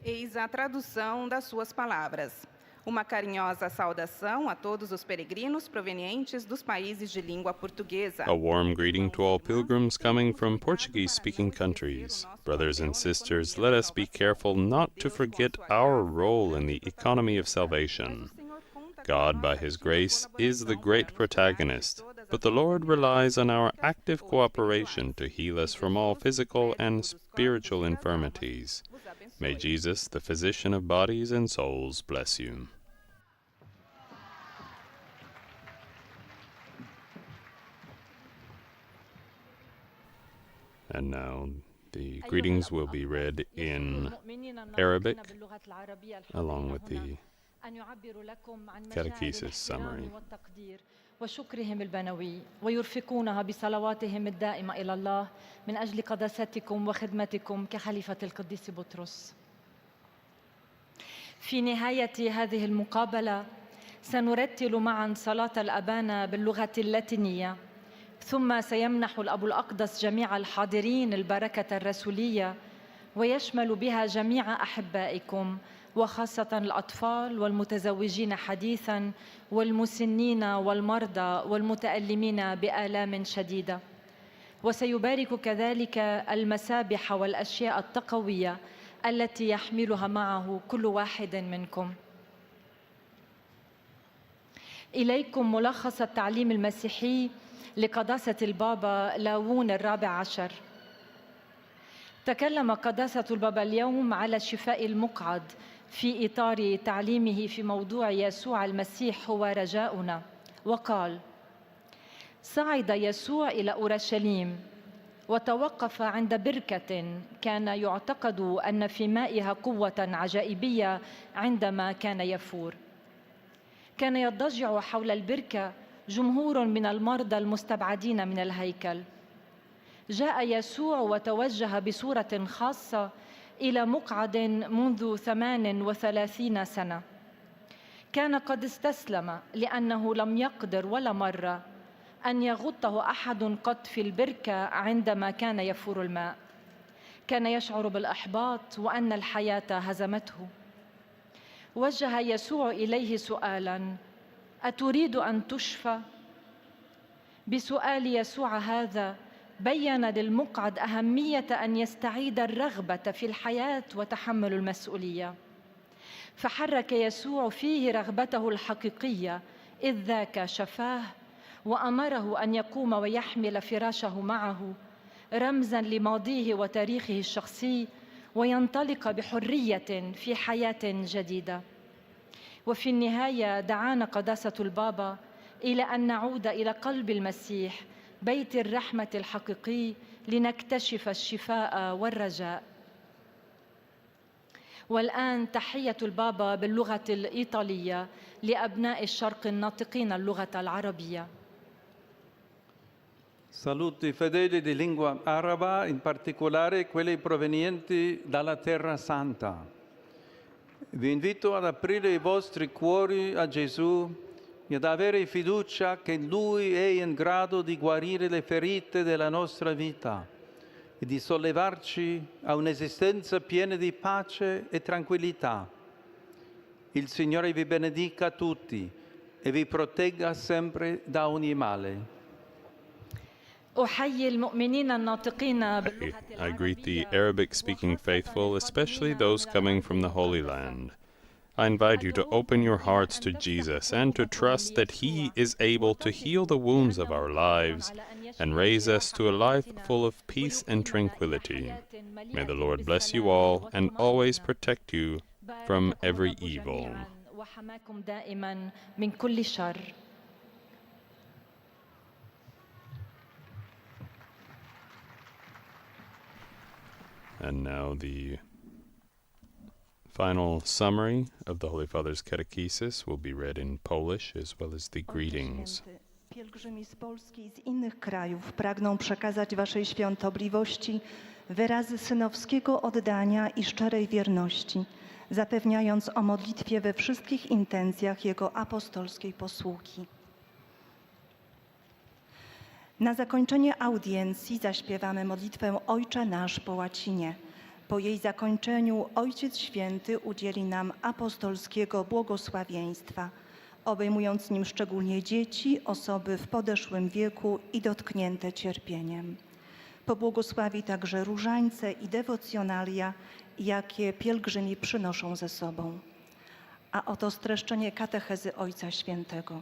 Eis a tradução das suas palavras. Uma carinhosa saudação a todos os peregrinos provenientes dos países de língua portuguesa. A warm greeting to all pilgrims coming from Portuguese-speaking countries. Brothers and sisters, let us be careful not to forget our role in the economy of salvation. God, by His grace, is the great protagonist, but the Lord relies on our active cooperation to heal us from all physical and spiritual infirmities. May Jesus, the physician of bodies and souls, bless you. And now the greetings will be read in Arabic, along with the catechesis summary. وشكرهم البنوي ويرفقونها بصلواتهم الدائمة إلى الله من أجل قداستكم وخدمتكم كخليفة القديس بطرس. في نهاية هذه المقابلة سنرتل معا صلاة الأبانا باللغة اللاتينية، ثم سيمنح الأب الأقدس جميع الحاضرين البركة الرسولية، ويشمل بها جميع أحبائكم وخاصة الأطفال والمتزوجين حديثاً والمسنين والمرضى والمتألمين بآلام شديدة. وسيبارك كذلك المسابح والأشياء التقوية التي يحملها معه كل واحد منكم. إليكم ملخص التعليم المسيحي لقداسة البابا لاوون الرابع عشر. تكلم قداسة البابا اليوم على الشفاء المقعد في إطار تعليمه في موضوع يسوع المسيح هو رجاؤنا، وقال: صعد يسوع إلى أورشليم وتوقف عند بركة كان يعتقد أن في مائها قوة عجائبية عندما كان يفور. كان يضجع حول البركة جمهور من المرضى المستبعدين من الهيكل. جاء يسوع وتوجه بصورة خاصة إلى مقعد منذ 38 سنة. كان قد استسلم لأنه لم يقدر ولا مرة أن يغطه أحد قط في البركة عندما كان يفور الماء. كان يشعر بالإحباط وأن الحياة هزمته. وجه يسوع إليه سؤالاً: أتريد أن تشفى؟ بسؤال يسوع هذا بيّن للمقعد أهمية أن يستعيد الرغبة في الحياة وتحمل المسؤولية. فحرك يسوع فيه رغبته الحقيقية، إذ ذاك شفاه وأمره أن يقوم ويحمل فراشه معه، رمزاً لماضيه وتاريخه الشخصي، وينطلق بحرية في حياة جديدة. وفي النهاية دعانا قداسة البابا إلى أن نعود إلى قلب المسيح، بيت الرحمة الحقيقي، لنكتشف الشفاء والرجاء. والآن تحية البابا باللغة الإيطالية لأبناء الشرق الناطقين اللغة العربية. Saluto i fedeli di lingua araba, in particolare quelli provenienti dalla Terra Santa. Vi invito ad aprire i vostri cuori a Gesù e ad avere fiducia che Lui è in grado di guarire le ferite della nostra vita e di sollevarci a un'esistenza piena di pace e tranquillità. Il Signore vi benedica tutti e vi protegga sempre da ogni male. أحيي المؤمنين الناطقين I greet the Arabic-speaking faithful, especially those coming from the Holy Land. I invite you to open your hearts to Jesus and to trust that He is able to heal the wounds of our lives and raise us to a life full of peace and tranquility. May the Lord bless you all and always protect you from every evil. وحماكم دائما من كل شر. And now the final summary of the Holy Father's catechesis will be read in Polish as well as the greetings. Pielgrzymi z Polski i z innych krajów pragną przekazać Waszej Świątobliwości wyrazy synowskiego oddania i szczerej wierności, zapewniając o modlitwie we wszystkich intencjach Jego apostolskiej posługi. Na zakończenie audiencji zaśpiewamy modlitwę Ojcze Nasz po łacinie. Po jej zakończeniu Ojciec Święty udzieli nam apostolskiego błogosławieństwa, obejmując nim szczególnie dzieci, osoby w podeszłym wieku i dotknięte cierpieniem. Pobłogosławi także różańce i dewocjonalia, jakie pielgrzymi przynoszą ze sobą. A oto streszczenie katechezy Ojca Świętego.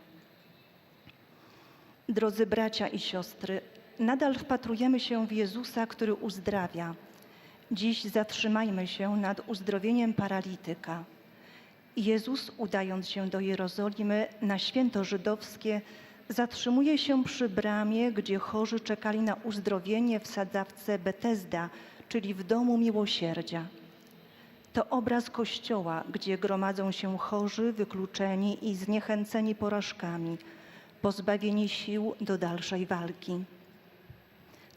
Drodzy bracia i siostry, nadal wpatrujemy się w Jezusa, który uzdrawia. Dziś zatrzymajmy się nad uzdrowieniem paralityka. Jezus, udając się do Jerozolimy na święto żydowskie, zatrzymuje się przy bramie, gdzie chorzy czekali na uzdrowienie w sadzawce Betesda, czyli w domu miłosierdzia. To obraz Kościoła, gdzie gromadzą się chorzy, wykluczeni i zniechęceni porażkami, pozbawieni sił do dalszej walki.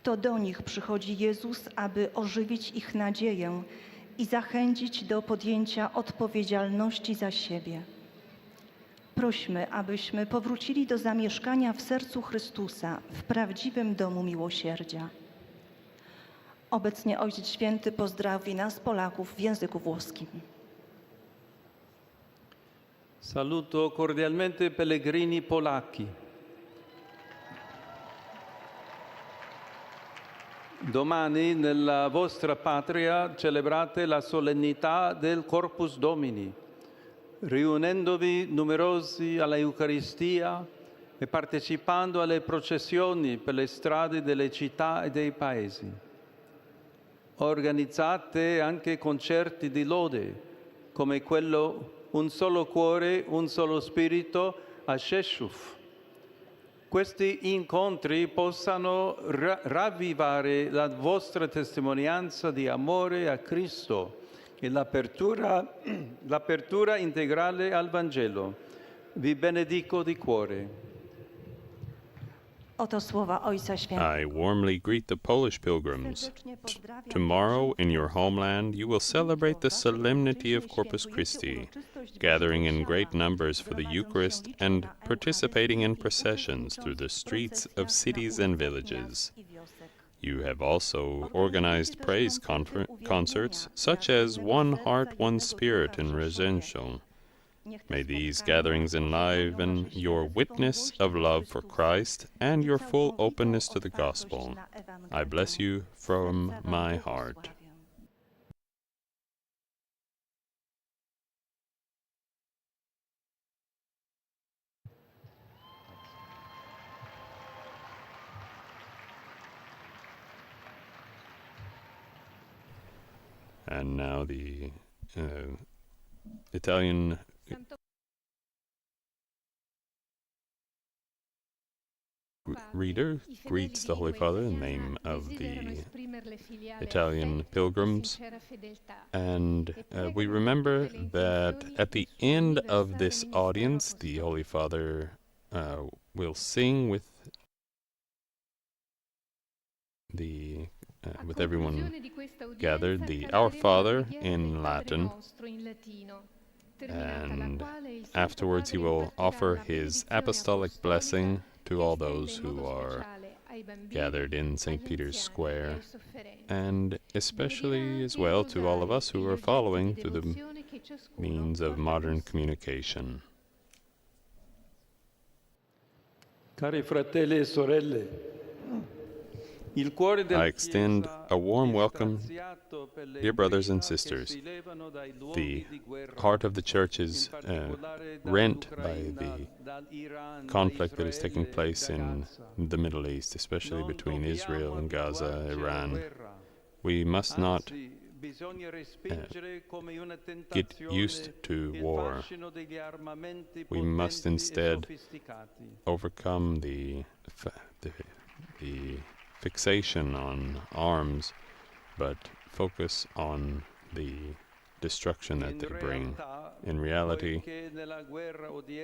To do nich przychodzi Jezus, aby ożywić ich nadzieję i zachęcić do podjęcia odpowiedzialności za siebie. Prośmy, abyśmy powrócili do zamieszkania w sercu Chrystusa, w prawdziwym domu miłosierdzia. Obecnie Ojciec Święty pozdrowi nas, Polaków, w języku włoskim. Saluto cordialmente pellegrini polacchi. Domani nella vostra patria celebrate la solennità del Corpus Domini, riunendovi numerosi alla Eucaristia e partecipando alle processioni per le strade delle città e dei paesi. Organizzate anche concerti di lode, come quello Un solo cuore, un solo spirito a Rzeszów. Questi incontri possano ravvivare la vostra testimonianza di amore a Cristo e l'apertura integrale al Vangelo. Vi benedico di cuore. Oto słowa Ojca Świętego. I warmly greet the Polish pilgrims. Tomorrow, in your homeland, you will celebrate the solemnity of Corpus Christi, gathering in great numbers for the Eucharist and participating in processions through the streets of cities and villages. You have also organized praise concerts, such as One Heart, One Spirit in Rzeszów. May these gatherings enliven your witness of love for Christ and your full openness to the gospel. I bless you from my heart. And now the Italian reader greets the Holy Father in the name of the Italian pilgrims, and we remember that at the end of this audience, the Holy Father will sing with everyone gathered the Our Father in Latin, and afterwards he will offer his apostolic blessing to all those who are gathered in St. Peter's Square, and especially as well to all of us who are following through the means of modern communication. Cari fratelli e sorelle, I extend a warm welcome, dear brothers and sisters. The heart of the Church is rent by the conflict that is taking place in the Middle East, especially between Israel and Gaza, Iran. We must not get used to war. We must instead overcome the fixation on arms, but focus on the destruction that they bring. In reality,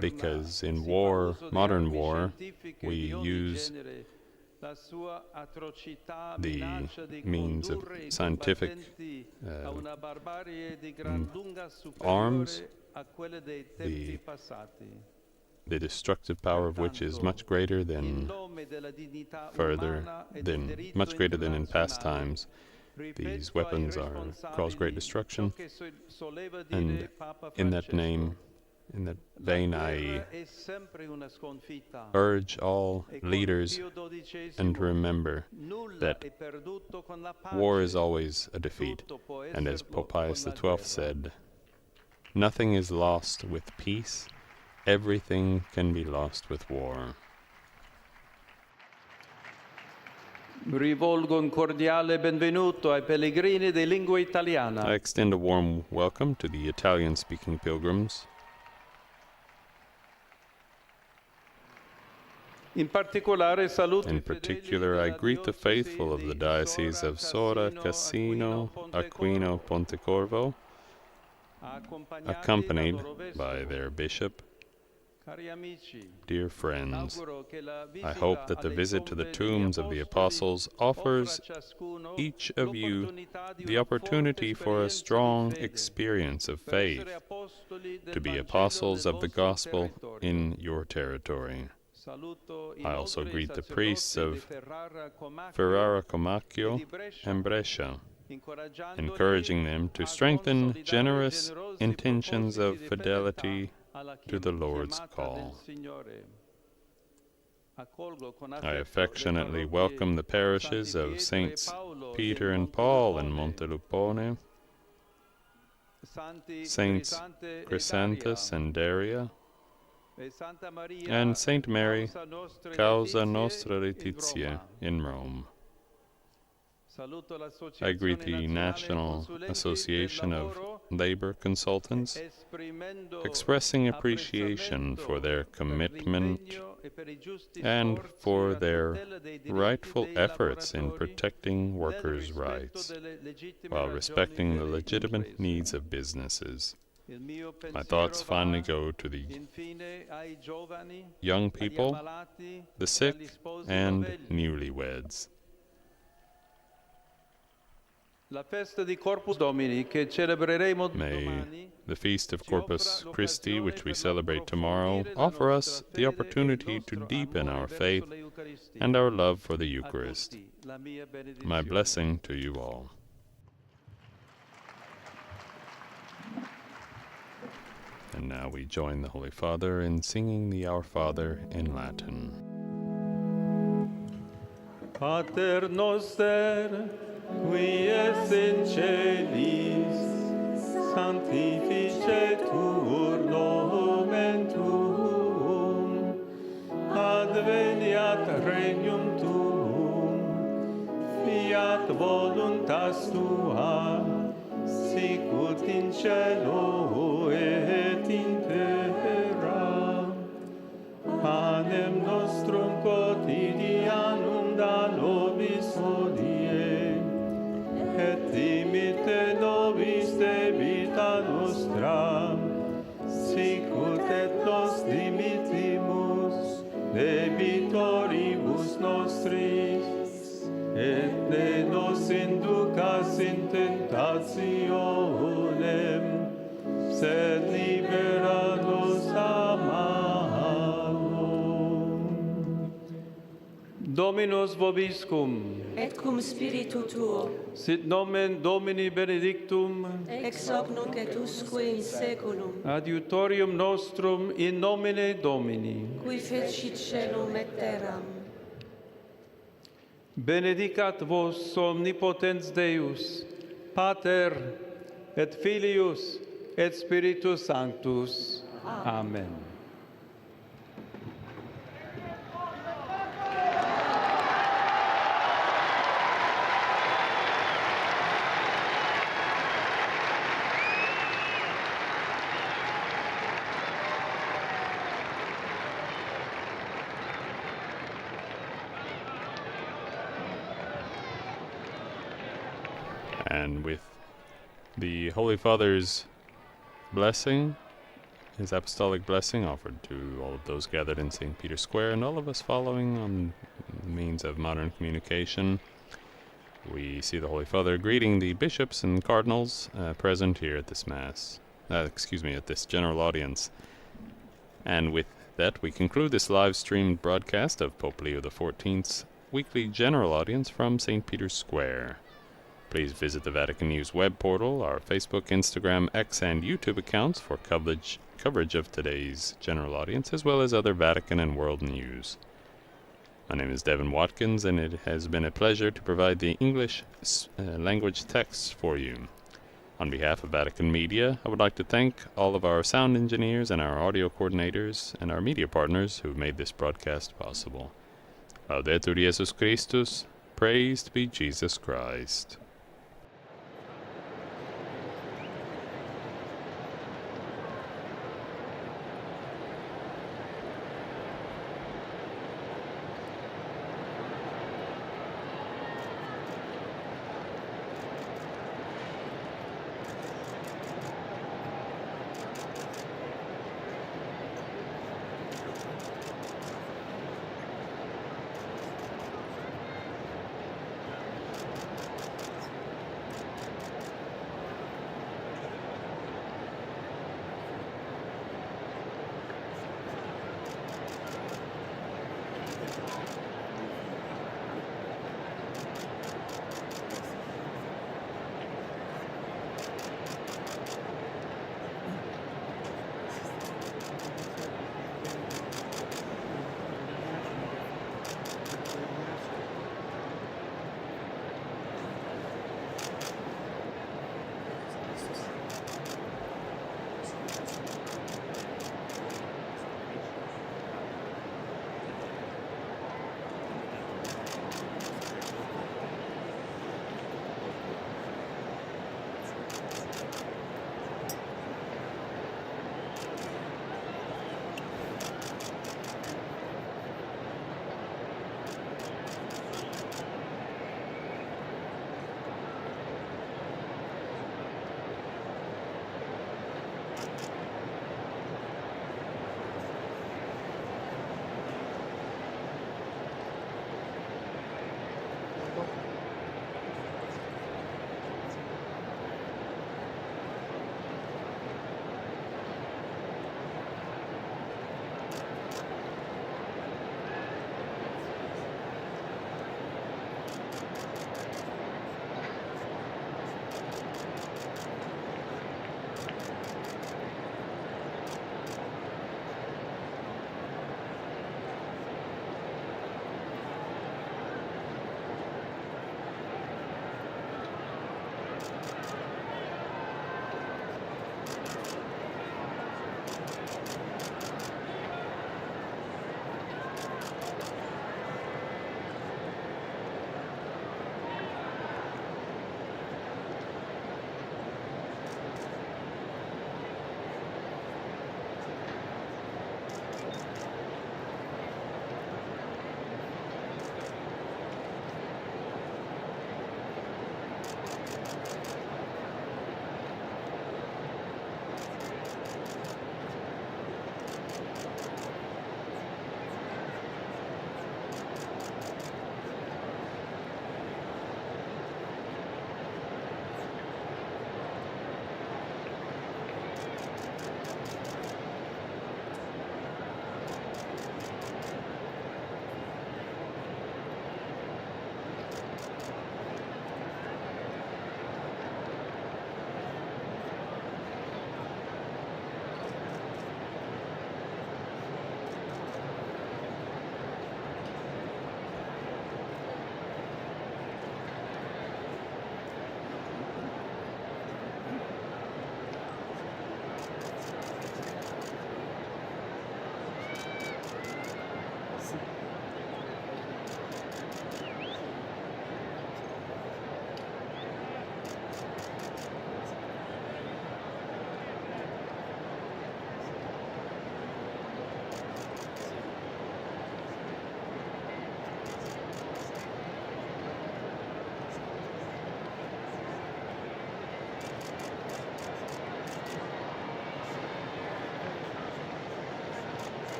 because in war, modern war, we use the means of scientific arms, the destructive power of which is much greater than much greater than in past times. These weapons cause great destruction, and in that vein, I urge all leaders and remember that war is always a defeat, and as Pope Pius XII said, nothing is lost with peace. Everything can be lost with war. Rivolgo un cordiale benvenuto ai pellegrini di lingua italiana. I extend a warm welcome to the Italian-speaking pilgrims. In particular, I greet the faithful of the Diocese of Sora, Cassino, Aquino, Pontecorvo, accompanied by their bishop. Dear friends, I hope that the visit to the tombs of the apostles offers each of you the opportunity for a strong experience of faith, to be apostles of the gospel in your territory. I also greet the priests of Ferrara Comacchio and Brescia, encouraging them to strengthen generous intentions of fidelity to the Lord's call. I affectionately welcome the parishes of Saints Peter and Paul in Montelupone, Saints Chrysanthus and Daria, and Saint Mary, Causa Nostra Laetitia in Rome. I greet the National Association of Labor Consultants, expressing appreciation for their commitment and for their rightful efforts in protecting workers' rights, while respecting the legitimate needs of businesses. My thoughts finally go to the young people, the sick, and newlyweds. May the feast of Corpus Christi, which we celebrate tomorrow, offer us the opportunity to deepen our faith and our love for the Eucharist. My blessing to you all. And now we join the Holy Father in singing the Our Father in Latin. Pater noster, qui es in celis, sanctificetur nomen tuum, adveniat regnum tuum, fiat voluntas tua, sicut in cielo et in terra. Panem nostrum quotidianum nostra, sicut et nos dimittimus debitoribus nostris, et ne nos inducas in tentationem, sed libera nos a malo. Dominus vobiscum, Et cum spiritu tuo, sit nomen Domini benedictum, ex hoc nunc et usque in saeculum, adiutorium nostrum in nomine Domini. qui fecit caelum et terram. Benedicat vos omnipotens Deus, Pater et Filius et Spiritus Sanctus. Amen. And with the Holy Father's blessing, his apostolic blessing offered to all of those gathered in St. Peter's Square and all of us following on means of modern communication, we see the Holy Father greeting the bishops and cardinals present here at this Mass. At this general audience. And with that, we conclude this live-streamed broadcast of Pope Leo XIV's weekly general audience from St. Peter's Square. Please visit the Vatican News web portal, our Facebook, Instagram, X, and YouTube accounts for coverage of today's general audience, as well as other Vatican and world news. My name is Devin Watkins, and it has been a pleasure to provide the English language texts for you. On behalf of Vatican Media, I would like to thank all of our sound engineers and our audio coordinators and our media partners who made this broadcast possible. Laudetur Jesus Christus, praised be Jesus Christ.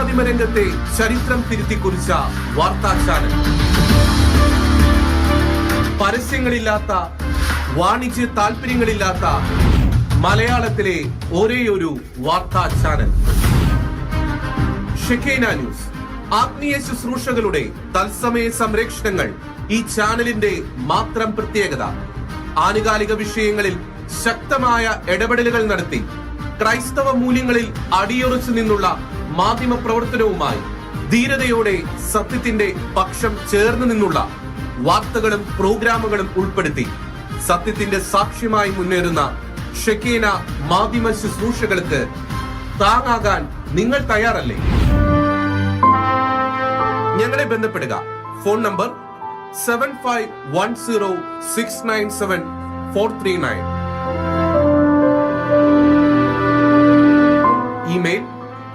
പത്രമാധ്യമ രംഗത്തെ ചരിത്രം തിരുത്തിക്കുറിച്ച വാർത്താ channel. പരസ്യങ്ങളില്ലാത്ത, വാണിജ്യ താല്പര്യങ്ങളില്ലാത്ത മലയാളത്തിലെ ഒരേയൊരു വാർത്താ channel Shekinah news. ആത്മീയ ശുശ്രൂഷകളുടെ തത്സമയ സംരക്ഷണങ്ങൾ ഈ ചാനലിന്റെ മാത്രം പ്രത്യേകത. ആനുകാലിക വിഷയങ്ങളിൽ ശക്തമായ ഇടപെടലുകൾ നടത്തി ക്രൈസ്തവ മൂല്യങ്ങളിൽ അടിയുറച്ചു നിന്നുള്ള മാധ്യമ പ്രവർത്തനവുമായി ധീരതയോടെ സത്യത്തിന്റെ പക്ഷം ചേർന്ന് നിന്നുള്ള വാർത്തകളും പ്രോഗ്രാമുകളും ഉൾപ്പെടുത്തി സത്യത്തിന്റെ സാക്ഷ്യമായി മുന്നേറുന്ന ഷെക്കീന മാധ്യമ ശുശ്രൂഷകൾക്ക് താങ്ങാകാൻ നിങ്ങൾ തയ്യാറല്ലേ? ഞങ്ങളെ ബന്ധപ്പെടുക. Phone number 7510697439. Email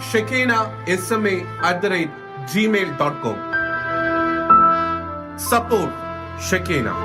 shekinahsma@gmail.com. Support Shekinah.